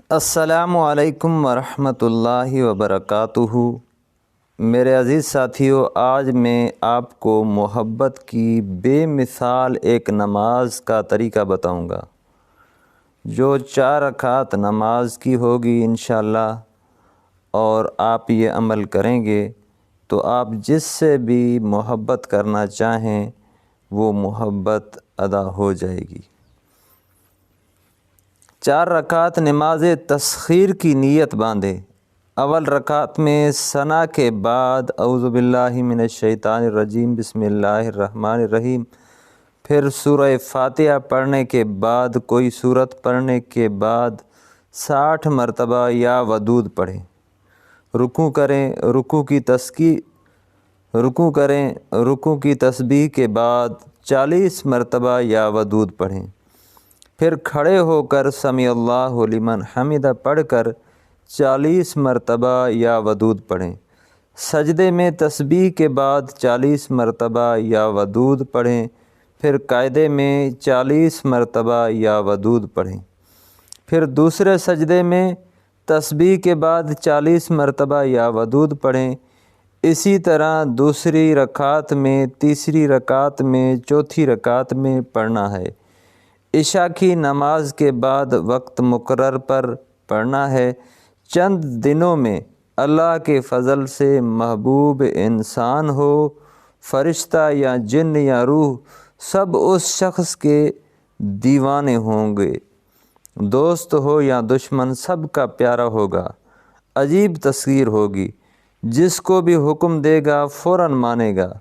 السلام علیکم ورحمۃ اللہ وبرکاتہ۔ میرے عزیز ساتھیو، آج میں آپ کو محبت کی بے مثال ایک نماز کا طریقہ بتاؤں گا جو 4 رکعت نماز کی ہوگی انشاءاللہ، اور آپ یہ عمل کریں گے تو آپ جس سے بھی محبت کرنا چاہیں وہ محبت ادا ہو جائے گی۔ 4 رکعت نماز تسخیر کی نیت باندھے۔ اول رکعت میں ثنا کے بعد اعوذ باللہ من الشیطان الرجیم بسم اللہ الرحمن الرحیم، پھر سورہ فاتحہ پڑھنے کے بعد کوئی سورت پڑھنے کے بعد 60 مرتبہ یا ودود پڑھیں۔ رکوع کی تسبیح کے بعد 40 مرتبہ یا ودود پڑھیں۔ پھر کھڑے ہو کر سمیع اللہ لمن حمدہ پڑھ کر 40 مرتبہ یا ودود پڑھیں۔ سجدے میں تسبیح کے بعد 40 مرتبہ یا ودود پڑھیں۔ پھر قاعدے میں 40 مرتبہ یا ودود پڑھیں۔ پھر دوسرے سجدے میں تسبیح کے بعد 40 مرتبہ یا ودود پڑھیں۔ اسی طرح دوسری رکعت میں، تیسری رکعت میں، چوتھی رکعت میں پڑھنا ہے۔ عشاء کی نماز کے بعد وقت مقرر پر پڑھنا ہے۔ چند دنوں میں اللہ کے فضل سے محبوب انسان ہو، فرشتہ یا جن یا روح، سب اس شخص کے دیوانے ہوں گے۔ دوست ہو یا دشمن، سب کا پیارا ہوگا۔ عجیب تسخیر ہوگی، جس کو بھی حکم دے گا فوراً مانے گا۔